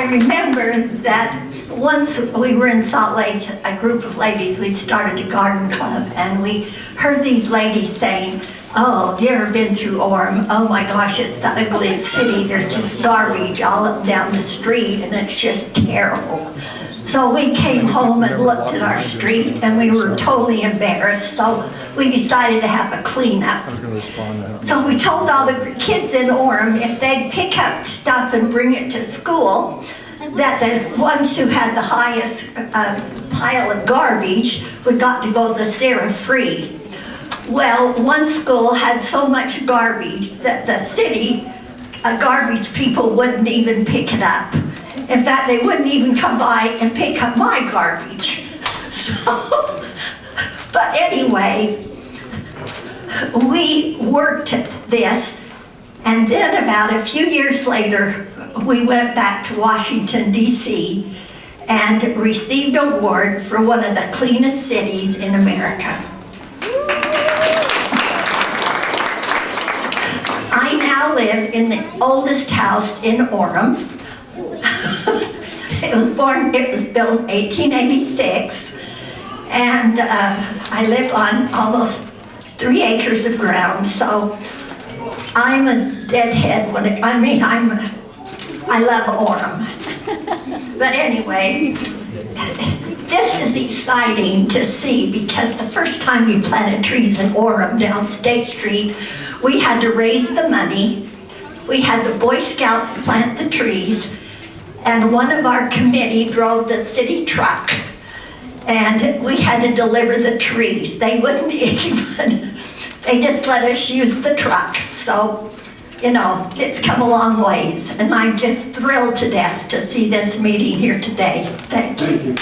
I remember that once we were in Salt Lake, a group of ladies, we started a garden club, and we heard these ladies saying, "Oh, have you ever been through Orem? Oh my gosh, it's the ugliest city. There's just garbage all up and down the street, and it's just terrible." So we came home and looked at our street, and we were totally embarrassed, so we decided to have a cleanup. So we told all the kids in Orem if they'd pick up stuff and bring it to school, that the ones who had the highest pile of garbage would got to go to Sarah free. Well, one school had so much garbage that the city garbage people wouldn't even pick it up. In fact, they wouldn't even come by and pick up my garbage. So, but anyway, we worked at this, and then about a few years later, we went back to Washington, D.C., and received an award for one of the cleanest cities in America. I now live in the oldest house in Orem. It was built in 1886, and I live on almost 3 acres of ground, so I'm a deadhead when I love Orem. But anyway, this is exciting to see, because the first time we planted trees in Orem down State Street, we had to raise the money. We had the Boy Scouts plant the trees, and one of our committee drove the city truck, and we had to deliver the trees. They wouldn't even, they just let us use the truck. So, you know, it's come a long ways, and I'm just thrilled to death to see this meeting here today. Thank you. Thank you.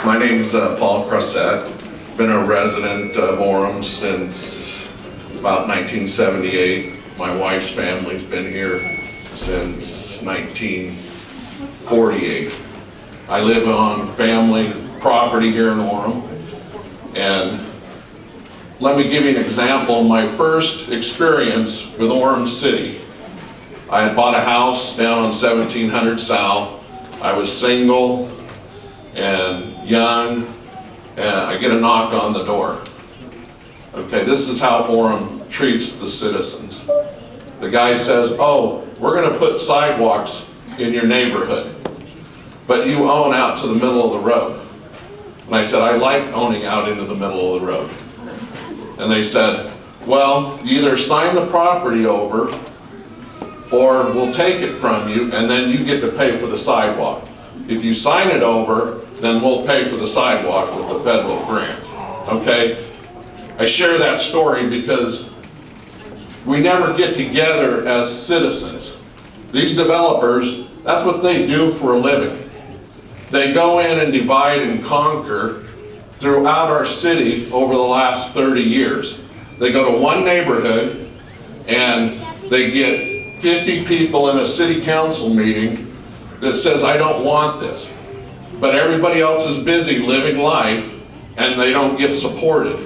My name's Paul Crossett. Been a resident of Orem since about 1978. My wife's family's been here since 1948. I live on family property here in Orem, and let me give you an example of my first experience with Orem City. I had bought a house down on 1700 South. I was single and young, and I get a knock on the door. Okay, this is how Orem treats the citizens. The guy says, "Oh, we're going to put sidewalks in your neighborhood, but you own out to the middle of the road." And I said, "I like owning out into the middle of the road." And they said, "Well, you either sign the property over, or we'll take it from you, and then you get to pay for the sidewalk. If you sign it over, then we'll pay for the sidewalk with the federal grant." Okay? I share that story because we never get together as citizens. These developers, that's what they do for a living. They go in and divide and conquer throughout our city over the last 30 years. They go to one neighborhood and they get 50 people in a city council meeting that says, "I don't want this." But everybody else is busy living life and they don't get supported.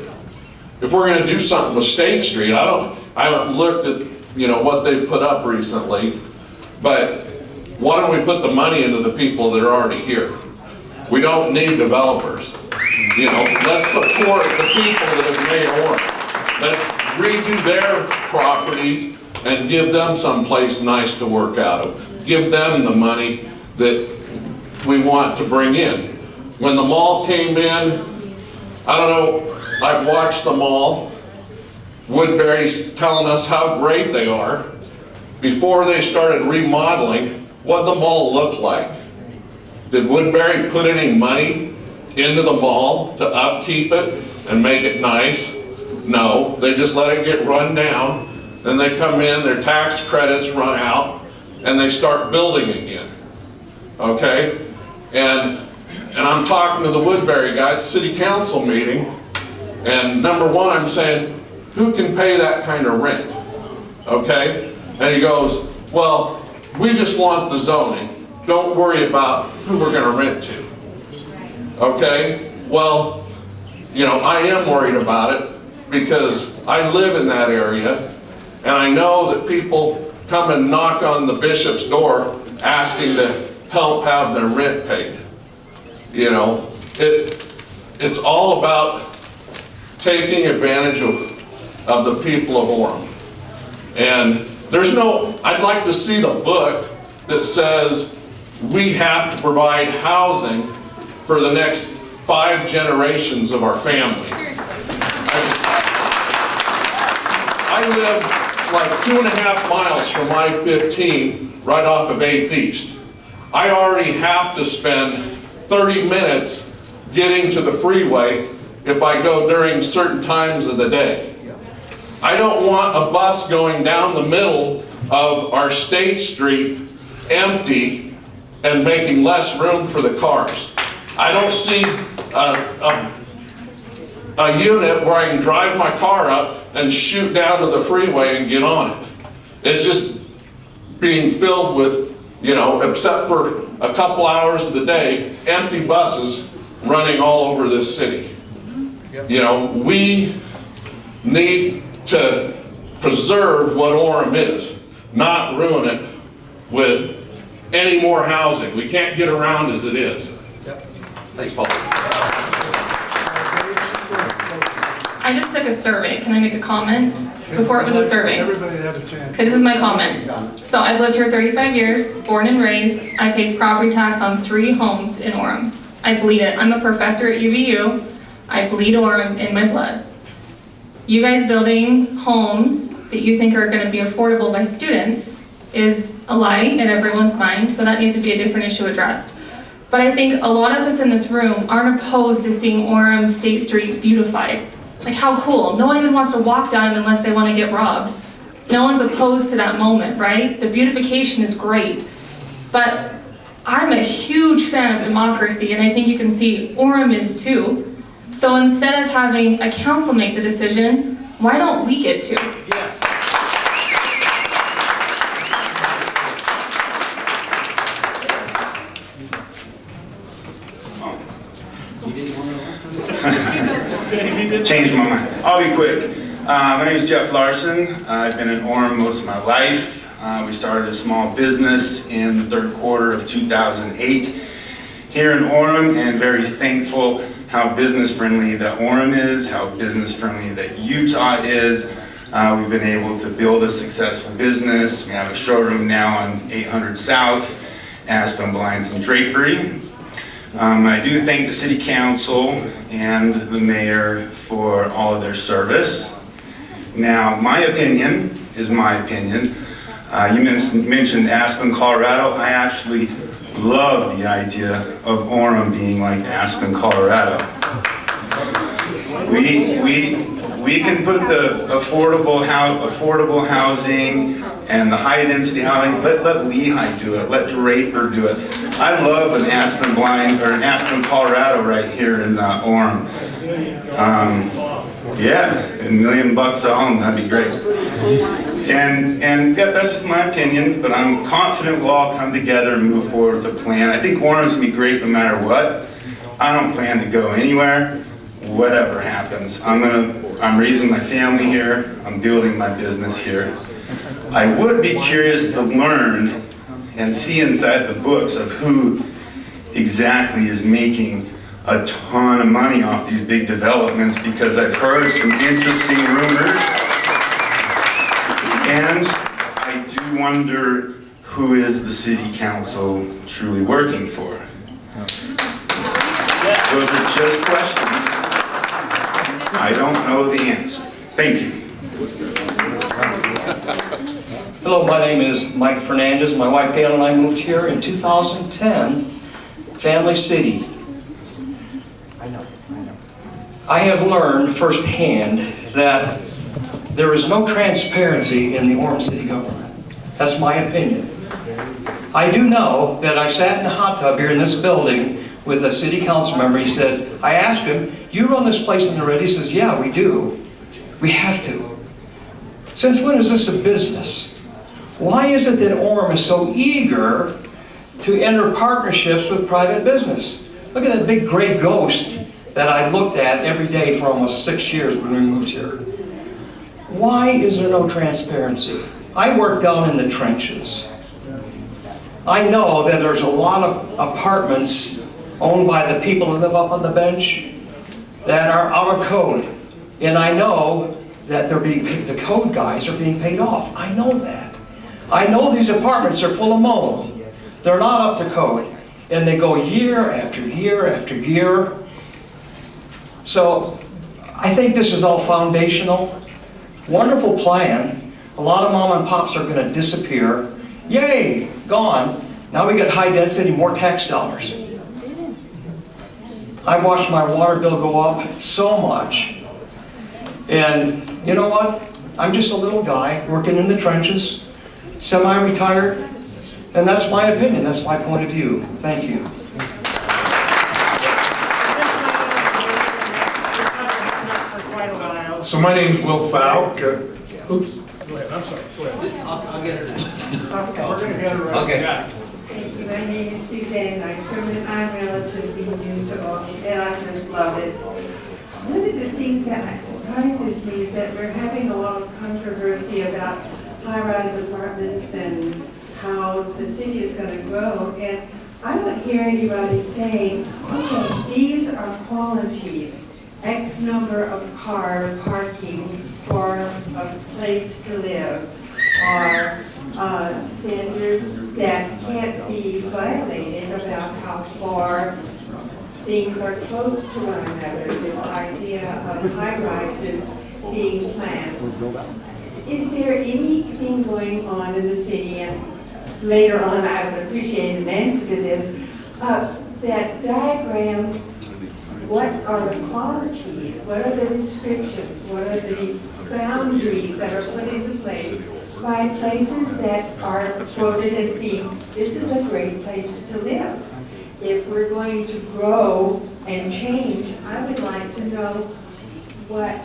If we're going to do something with State Street, I haven't looked at, you know, what they've put up recently, but why don't we put the money into the people that are already here? We don't need developers. You know, let's support the people that have made Orem. Let's redo their properties and give them someplace nice to work out of. Give them the money that we want to bring in. When the mall came in, I don't know, I've watched the mall. Woodbury's telling us how great they are. Before they started remodeling, what the mall looked like. Did Woodbury put any money into the mall to upkeep it and make it nice? No, they just let it get run down. Then they come in, their tax credits run out, and they start building again. Okay? And I'm talking to the Woodbury guy at the city council meeting, and number one, I'm saying, who can pay that kind of rent? Okay? And he goes, "Well, we just want the zoning. Don't worry about who we're going to rent to." Okay? Well, you know, I am worried about it because I live in that area, And I know that people come and knock on the bishop's door asking to help have their rent paid. You know, it's all about taking advantage of the people of Orem. And I'd like to see the book that says we have to provide housing for the next 5 generations of our family. I live like 2.5 miles from I-15, right off of 8th East. I already have to spend 30 minutes getting to the freeway if I go during certain times of the day. I don't want a bus going down the middle of our State Street empty and making less room for the cars. I don't see a unit where I can drive my car up and shoot down to the freeway and get on it. It's just being filled with, you know, except for a couple hours of the day, empty buses running all over this city. You know, we need to preserve what Orem is, not ruin it with any more housing. We can't get around as it is. Thanks, Paul. I just took a survey. Can I make a comment? Before it was a survey. Everybody have a chance. Okay, this is my comment. So I've lived here 35 years, born and raised. I paid property tax on 3 homes in Orem. I bleed it. I'm a professor at UVU. I bleed Orem in my blood. You guys building homes that you think are going to be affordable by students is a lie in everyone's mind, so that needs to be a different issue addressed. But I think a lot of us in this room aren't opposed to seeing Orem State Street beautified. Like, how cool. No one even wants to walk down it unless they want to get robbed. No one's opposed to that moment, right? The beautification is great. But I'm a huge fan of democracy, and I think you can see Orem is too. So instead of having a council make the decision, why don't we get to? Yes. Changed my mind. I'll be quick. My name is Jeff Larson. I've been in Orem most of my life. We started a small business in the 3rd quarter of 2008 here in Orem, and very thankful how business friendly that Orem is, how business friendly that Utah is. We've been able to build a successful business. We have a showroom now on 800 South, Aspen Blinds and Drapery. I do thank the City Council and the Mayor for all of their service. Now, my opinion is my opinion. You mentioned Aspen, Colorado. I actually love the idea of Orem being like Aspen, Colorado. We can put the affordable housing and the high density housing. Let Lehigh do it. Let Draper do it. I love an Aspen blind or an Aspen, Colorado right here in Orem. Yeah, $1 million a home, that'd be great. And yeah, that's just my opinion, but I'm confident we'll all come together and move forward with a plan. I think Orem's gonna be great no matter what. I don't plan to go anywhere, whatever happens. I'm raising my family here, I'm building my business here. I would be curious to learn and see inside the books of who exactly is making a ton of money off these big developments, because I've heard some interesting rumors. And I do wonder who is the City Council truly working for. Those are just questions. I don't know the answer. Thank you. Hello, my name is Mike Fernandez. My wife Gail and I moved here in 2010, Family City. I have learned firsthand that there is no transparency in the Orem City government. That's my opinion. I do know that I sat in a hot tub here in this building with a city council member. He said, I asked him, you run this place in the red? He says, yeah, we do. We have to. Since when is this a business? Why is it that Orem is so eager to enter partnerships with private business? Look at that big gray ghost that I looked at every day for almost 6 years when we moved here. Why is there no transparency? I work down in the trenches. I know that there's a lot of apartments owned by the people who live up on the bench that are out of code. And I know that they're being paid, the code guys are being paid off. I know that. I know these apartments are full of mold. They're not up to code. And they go year after year after year. So I think this is all foundational. Wonderful plan. A lot of mom and pops are going to disappear. Yay, gone. Now we got high density, more tax dollars. I've watched my water bill go up so much. And you know what? I'm just a little guy working in the trenches, semi-retired, and that's my opinion, that's my point of view. Thank you. So my name's Will Falk. Oops. Go ahead, I'm sorry. Go ahead. I'll get her now. Okay, we're gonna get her right. Okay. Thank you. My name is Suzanne. I'm relatively new to Orem, and I just love it. One of the things that surprises me is that we're having a lot of controversy about high-rise apartments and how the city is going to grow. And I don't hear anybody saying, okay, these are qualities, X number of car parking for a place to live, or standards that can't be violated about how far things are close to one another. This idea of high-rises being planned. Is there anything going on in the city, and later on I would appreciate an answer to this, that diagrams what are the qualities, what are the restrictions, what are the boundaries that are put into place by places that are quoted as being, this is a great place to live. If we're going to grow and change, I would like to know what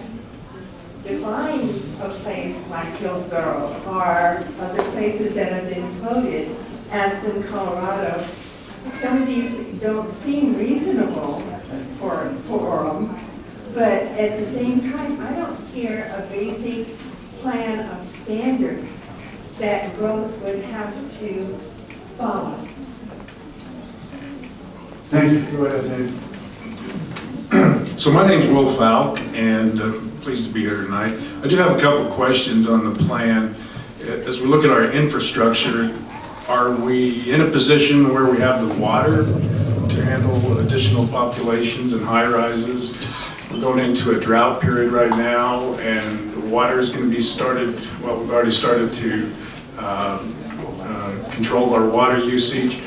defines a place like Hillsborough or other places that have been quoted, Aspen, Colorado. Some of these don't seem reasonable for Orem, but at the same time, I don't hear a basic plan of standards that growth would have to follow. Thank you. Go ahead, Dave. So my name's Will Falk, and pleased to be here tonight. I do have a couple questions on the plan. As we look at our infrastructure, are we in a position where we have the water to handle additional populations and high-rises? We're going into a drought period right now, and the water is going to be started, well, we've already started to control our water usage.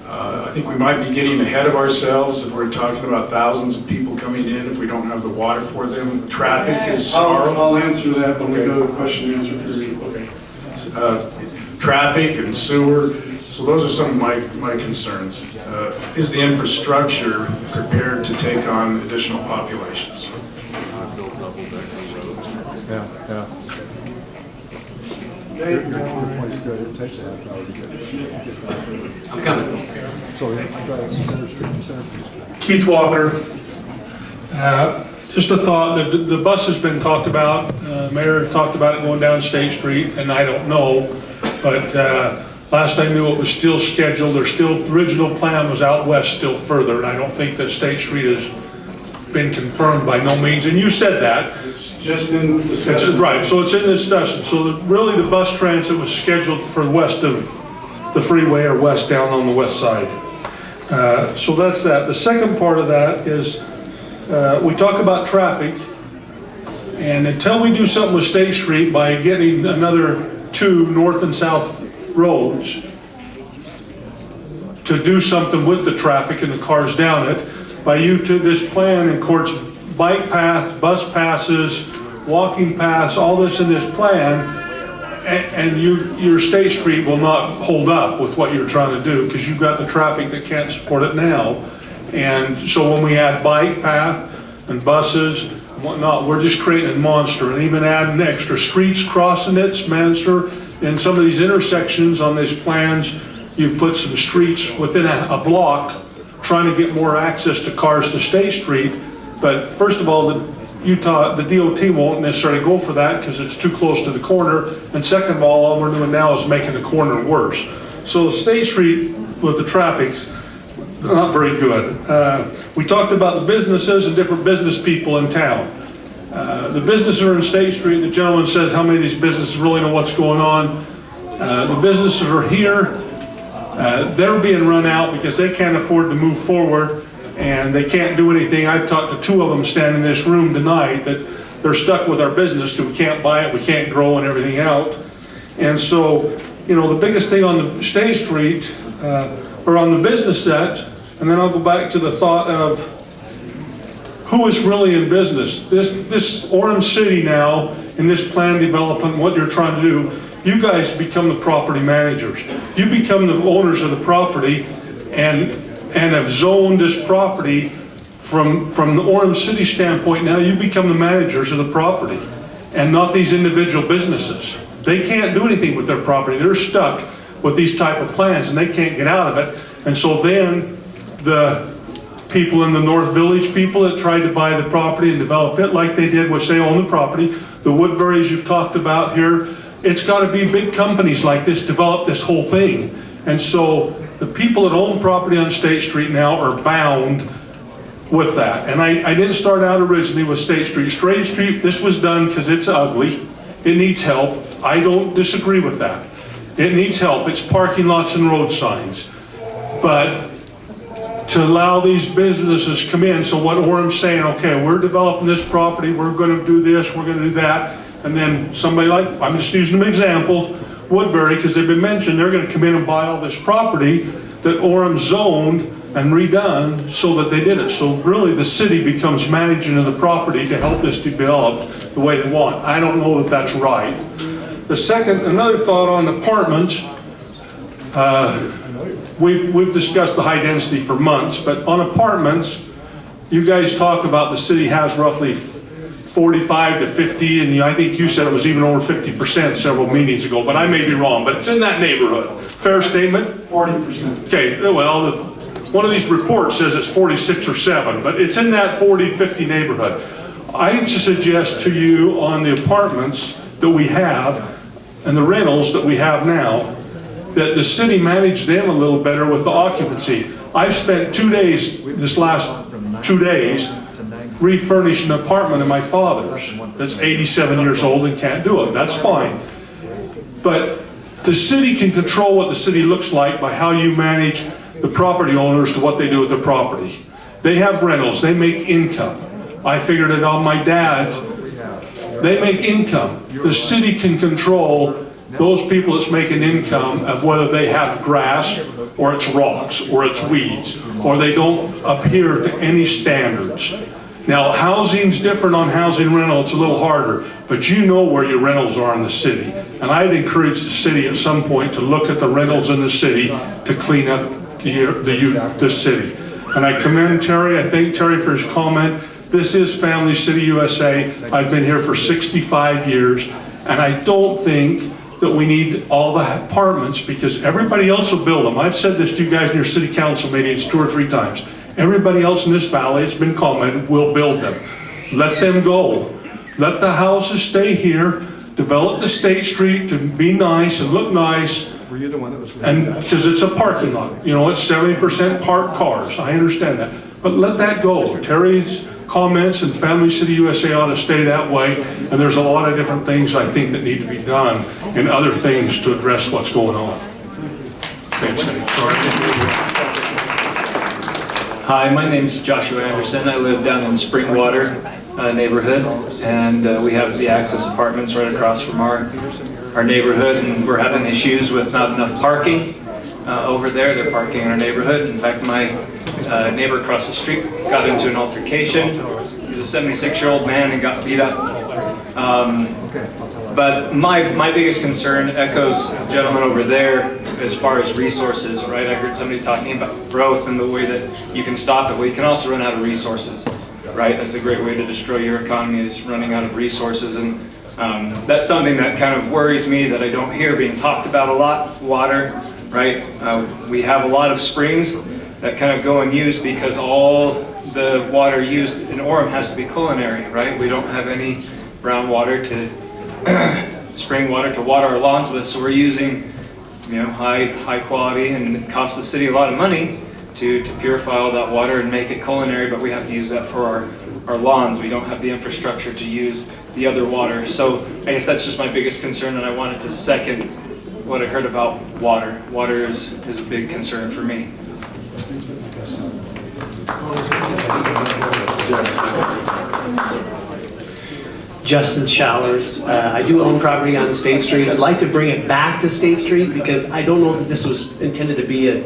I think we might be getting ahead of ourselves if we're talking about thousands of people coming in if we don't have the water for them. Traffic is sorrowful. I'll answer that when we go to question and answer period. Okay. Traffic and sewer, so those are some of my concerns. Is the infrastructure prepared to take on additional populations? Yeah. I'm coming. Keith Walker. Just a thought, the bus has been talked about, Mayor talked about it going down State Street, and I don't know, but last I knew it was still scheduled, the original plan was out west still further, and I don't think that State Street has been confirmed by no means, and you said that. It's just in discussion. Right, so it's in discussion. So really the bus transit was scheduled for west of the freeway or west down on the west side. So that's that. The second part of that is we talk about traffic, and until we do something with State Street by getting another 2 north and south roads to do something with the traffic and the cars down it, by you to this plan incorporates bike path, bus passes, walking paths, all this in this plan, and your State Street will not hold up with what you're trying to do because you've got the traffic that can't support it now. And so when we add bike path and buses and whatnot, we're just creating a monster, and even adding extra streets crossing its monster. In some of these intersections on these plans, you've put some streets within a block trying to get more access to cars to State Street. But first of all, Utah, the DOT won't necessarily go for that because it's too close to the corner. And second of all we're doing now is making the corner worse. So State Street with the traffic's not very good. We talked about the businesses and different business people in town. The businesses are in State Street. The gentleman says how many of these businesses really know what's going on. The businesses are here. They're being run out because they can't afford to move forward and they can't do anything. I've talked to 2 of them standing in this room tonight that they're stuck with our business because we can't buy it, we can't grow and everything out. And so, you know, the biggest thing on the State Street, or on the business set, and then I'll go back to the thought of who is really in business. This Orem City now, in this plan development, what you're trying to do, you guys become the property managers. You become the owners of the property and have zoned this property from the Orem City standpoint. Now you become the managers of the property and not these individual businesses. They can't do anything with their property. They're stuck with these type of plans and they can't get out of it. And so then the people in the North Village, people that tried to buy the property and develop it like they did, which they own the property, the Woodburys you've talked about here, it's got to be big companies like this develop this whole thing. And so the people that own property on State Street now are bound with that. And I didn't start out originally with State Street. State Street, this was done because it's ugly. It needs help. I don't disagree with that. It needs help. It's parking lots and road signs. But to allow these businesses come in, so what Orem's saying, okay, we're developing this property, we're going to do this, we're going to do that, and then somebody like, I'm just using an example, Woodbury, because they've been mentioned, they're going to come in and buy all this property that Orem zoned and redone so that they did it. So really the city becomes managing of the property to help this develop the way they want. I don't know that that's right. The second, another thought on apartments, we've discussed the high density for months, but on apartments, you guys talk about the city has roughly 45 to 50, and I think you said it was even over 50% several meetings ago, but I may be wrong, but it's in that neighborhood. Fair statement? 40%. Okay, well, one of these reports says it's 46 or 7, but it's in that 40, 50 neighborhood. I suggest to you on the apartments that we have and the rentals that we have now, that the city manage them a little better with the occupancy. I've spent 2 days, this last 2 days, refurnishing an apartment of my father's that's 87 years old and can't do it. That's fine. But the city can control what the city looks like by how you manage the property owners to what they do with their property. They have rentals, they make income. I figured it on my dad's. They make income. The city can control those people that's making income of whether they have grass or it's rocks or it's weeds or they don't adhere to any standards. Now housing's different on housing rental, it's a little harder, but you know where your rentals are in the city. And I'd encourage the city at some point to look at the rentals in the city to clean up the city. And I commend Terry, I thank Terry for his comment. This is Family City USA. I've been here for 65 years and I don't think that we need all the apartments because everybody else will build them. I've said this to you guys in your city council meetings 2 or 3 times. Everybody else in this valley, it's been commented, will build them. Let them go. Let the houses stay here. Develop the State Street to be nice and look nice. And because it's a parking lot, you know, it's 70% parked cars. I understand that, but let that go. Terry's comments and Family City USA ought to stay that way. And there's a lot of different things I think that need to be done and other things to address what's going on. Thanks, sorry. Hi, my name's Joshua Anderson. I live down in Springwater neighborhood, and we have the Access Apartments right across from our neighborhood, and we're having issues with not enough parking over there. They're parking in our neighborhood. In fact, my neighbor across the street got into an altercation. He's a 76-year-old man and got beat up. But my biggest concern echoes the gentleman over there as far as resources, right? I heard somebody talking about growth and the way that you can stop it. Well, you can also run out of resources, right? That's a great way to destroy your economy, is running out of resources. And that's something that kind of worries me that I don't hear being talked about a lot. Water, right? We have a lot of springs that kind of go unused because all the water used in Orem has to be culinary, right? We don't have any brown water to spring water to water our lawns with, so we're using, you know, high quality, and it costs the city a lot of money to purify all that water and make it culinary, but we have to use that for our lawns. We don't have the infrastructure to use the other water. So I guess that's just my biggest concern, and I wanted to second what I heard about water. Water is a big concern for me. Justin Showers. I do own property on State Street. I'd like to bring it back to State Street because I don't know that this was intended to be a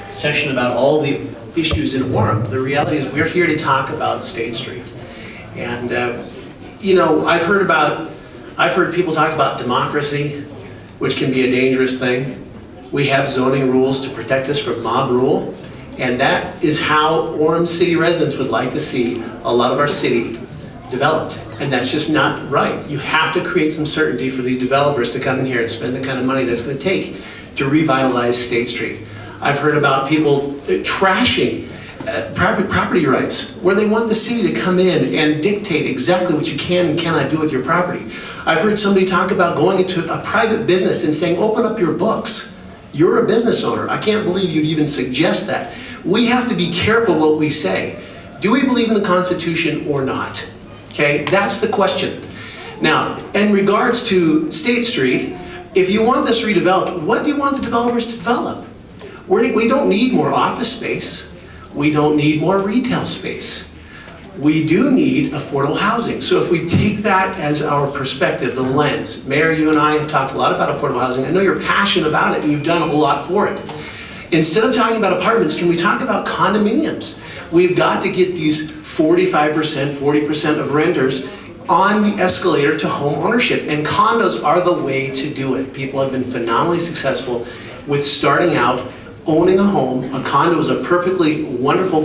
session about all the issues in Orem. The reality is we're here to talk about State Street. And you know, I've heard people talk about democracy, which can be a dangerous thing. We have zoning rules to protect us from mob rule, and that is how Orem City residents would like to see a lot of our city developed. And that's just not right. You have to create some certainty for these developers to come in here and spend the kind of money that's going to take to revitalize State Street. I've heard about people trashing property rights, where they want the city to come in and dictate exactly what you can and cannot do with your property. I've heard somebody talk about going into a private business and saying, open up your books. You're a business owner. I can't believe you'd even suggest that. We have to be careful what we say. Do we believe in the Constitution or not? Okay, that's the question. Now, in regards to State Street, if you want this redeveloped, what do you want the developers to develop? We don't need more office space. We don't need more retail space. We do need affordable housing. So if we take that as our perspective, the lens, Mayor, you and I have talked a lot about affordable housing. I know you're passionate about it and you've done a whole lot for it. Instead of talking about apartments, can we talk about condominiums? We've got to get these 45%, 40% of renters on the escalator to home ownership, and condos are the way to do it. People have been phenomenally successful with starting out, owning a home. A condo is a perfectly wonderful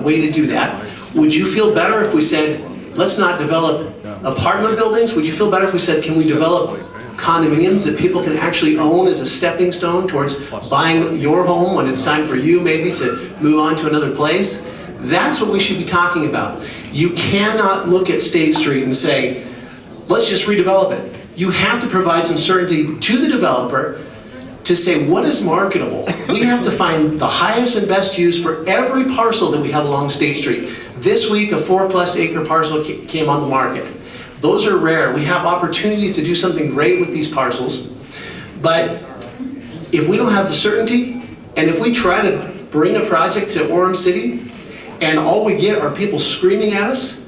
way to do that. Would you feel better if we said, let's not develop apartment buildings? Would you feel better if we said, can we develop condominiums that people can actually own as a stepping stone towards buying your home when it's time for you maybe to move on to another place? That's what we should be talking about. You cannot look at State Street and say, let's just redevelop it. You have to provide some certainty to the developer to say what is marketable. We have to find the highest and best use for every parcel that we have along State Street. This week, a 4+ acre parcel came on the market. Those are rare. We have opportunities to do something great with these parcels, but if we don't have the certainty, and if we try to bring a project to Orem City, and all we get are people screaming at us,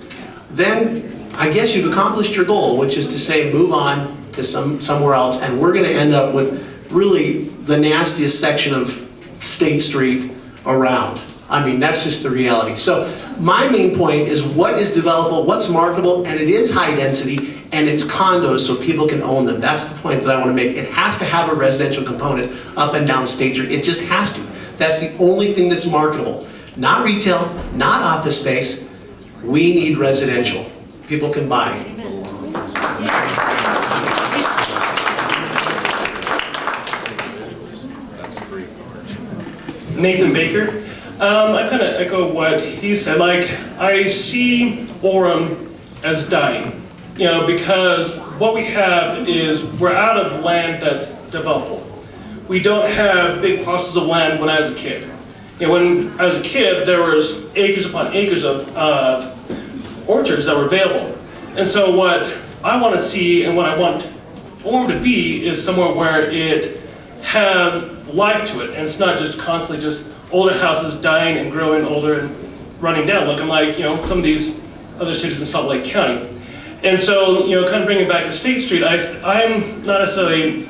then I guess you've accomplished your goal, which is to say move on to somewhere else, and we're going to end up with really the nastiest section of State Street around. I mean, that's just the reality. So my main point is what is developable, what's marketable, and it is high density, and it's condos so people can own them. That's the point that I want to make. It has to have a residential component up and down State Street. It just has to. That's the only thing that's marketable. Not retail, not office space. We need residential. People can buy. Nathan Baker. I kind of echo what he said. Like, I see Orem as dying, you know, because what we have is we're out of land that's developable. We don't have big parcels of land when I was a kid. You know, when I was a kid, there was acres upon acres of orchards that were available. And so what I want to see and what I want Orem to be is somewhere where it has life to it, and it's not just constantly just older houses dying and growing older and running down, looking like, you know, some of these other cities in Salt Lake County. And so, you know, kind of bringing it back to State Street, I'm not necessarily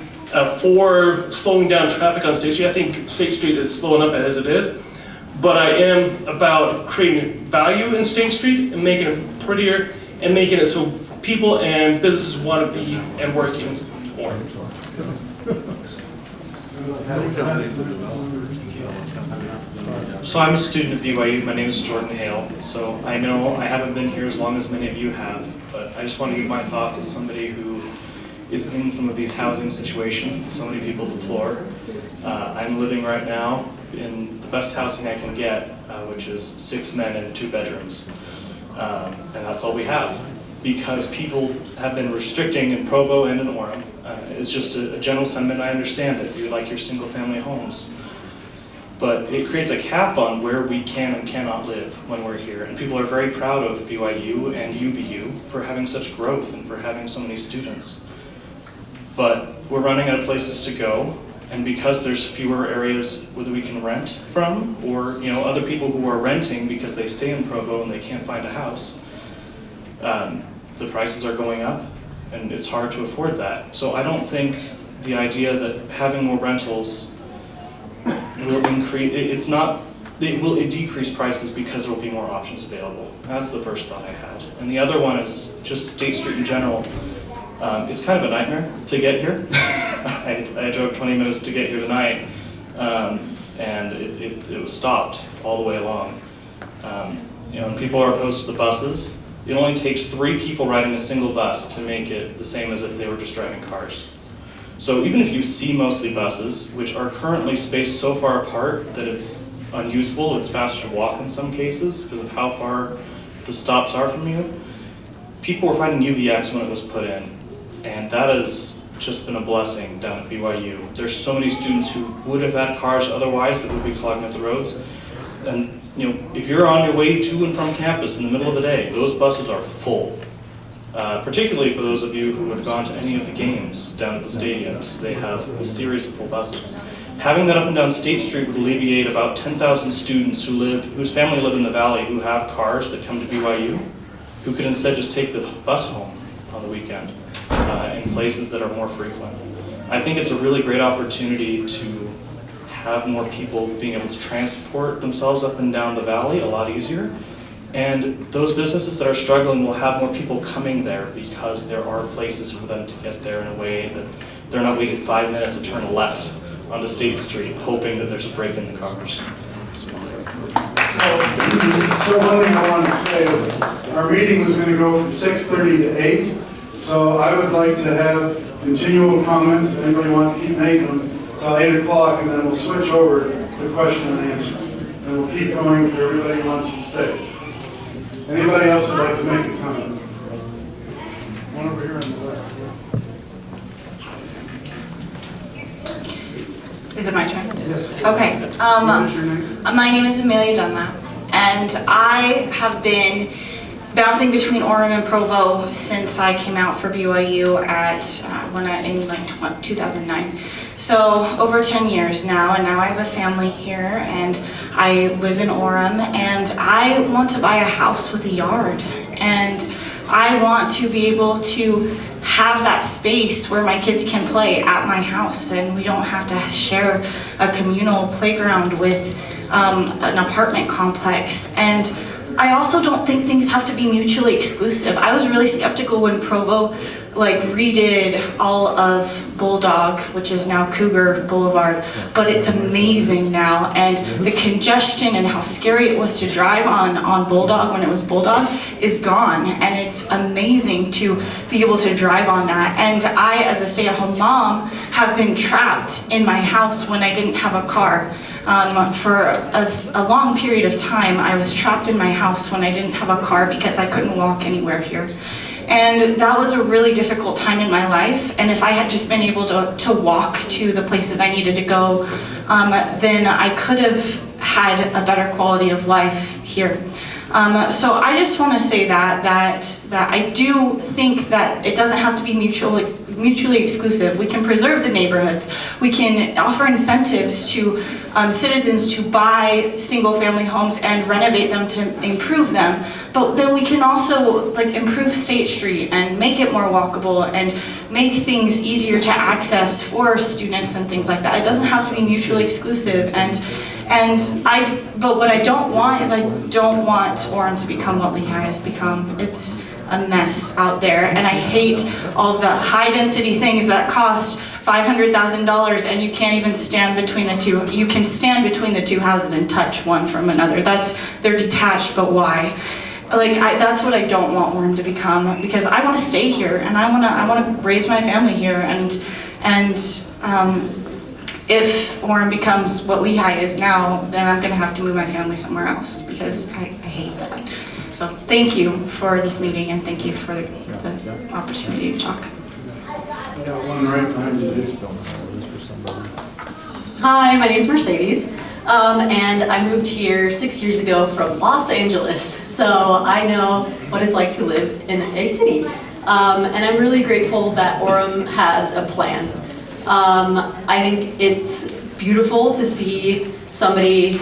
for slowing down traffic on State Street. I think State Street is slow enough as it is, but I am about creating value in State Street and making it prettier and making it so people and businesses want to be and work in Orem. So I'm a student at BYU. My name is Jordan Hale. So I know I haven't been here as long as many of you have, but I just want to give my thoughts as somebody who is in some of these housing situations that so many people deplore. I'm living right now in the best housing I can get which is 6 men and 2 bedrooms. And that's all we have, because people have been restricting in Provo and in Orem. It's just a general sentiment, I understand it. You like your single family homes. But it creates a cap on where we can and cannot live when we're here. And people are very proud of BYU and UVU for having such growth and for having so many students. But we're running out of places to go, and because there's fewer areas where we can rent from, or other people who are renting because they stay in Provo and they can't find a house, the prices are going up, and it's hard to afford that. So I don't think the idea that having more rentals will increase, it will decrease prices because there will be more options available. That's the first thought I had. And the other one is just State Street in general. It's kind of a nightmare to get here. I drove 20 minutes to get here tonight, and it was stopped all the way along. And people are opposed to the buses. It only takes 3 people riding a single bus to make it the same as if they were just driving cars. So even if you see mostly buses, which are currently spaced so far apart that it's unusable, it's faster to walk in some cases because of how far the stops are from you, people were finding UVX when it was put in. And that has just been a blessing down at BYU. There's so many students who would have had cars otherwise that would be clogging up the roads. And if you're on your way to and from campus in the middle of the day, those buses are full. Particularly for those of you who have gone to any of the games down at the stadiums, they have a series of full buses. Having that up and down State Street would alleviate about 10,000 students whose family live in the valley who have cars that come to BYU, who could instead just take the bus home on the weekend in places that are more frequent. I think it's a really great opportunity to have more people being able to transport themselves up and down the valley a lot easier. And those businesses that are struggling will have more people coming there because there are places for them to get there in a way that they're not waiting 5 minutes to turn left onto State Street, hoping that there's a break in the cars. So one thing I wanted to say is our meeting was going to go from 6:30 to 8. So I would like to have continual comments, if anybody wants to keep making them, until 8 o'clock, and then we'll switch over to question and answers. And we'll keep going if everybody wants to stay. Anybody else would like to make a comment? One over here on the left. Is it my turn? Yes. Okay. What is your name? My name is Amelia Dunlap, and I have been bouncing between Orem and Provo since I came out for BYU in 2009. So over 10 years now, and now I have a family here, and I live in Orem, and I want to buy a house with a yard, and I want to be able to have that space where my kids can play at my house, and we don't have to share a communal playground with an apartment complex. And I also don't think things have to be mutually exclusive. I was really skeptical when Provo redid all of Bulldog, which is now Cougar Boulevard, but it's amazing now. And the congestion and how scary it was to drive on Bulldog when it was Bulldog is gone. And it's amazing to be able to drive on that. And I, as a stay-at-home mom, have been trapped in my house when I didn't have a car. For a long period of time, I was trapped in my house when I didn't have a car because I couldn't walk anywhere here. And that was a really difficult time in my life. And if I had just been able to walk to the places I needed to go, then I could have had a better quality of life here. So I just want to say that I do think that it doesn't have to be mutually exclusive. We can preserve the neighborhoods. We can offer incentives to citizens to buy single-family homes and renovate them to improve them. But then we can also improve State Street and make it more walkable and make things easier to access for students and things like that. It doesn't have to be mutually exclusive. But what I don't want is I don't want Orem to become what Lehigh has become. It's a mess out there, and I hate all the high-density things that cost $500,000 and you can't even stand between the two. You can stand between the two houses and touch one from another. They're detached, but why? That's what I don't want Orem to become, because I want to stay here and I want to raise my family here, and if Orem becomes what Lehigh is now, then I'm gonna have to move my family somewhere else because I hate that. So thank you for this meeting and thank you for the opportunity to talk. I got one right behind you. Hi, my name is Mercedes, and I moved here 6 years ago from Los Angeles, so I know what it's like to live in a city. And I'm really grateful that Orem has a plan. I think it's beautiful to see somebody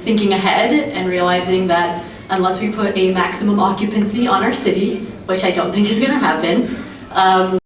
thinking ahead and realizing that unless we put a maximum occupancy on our city, which I don't think is going to happen,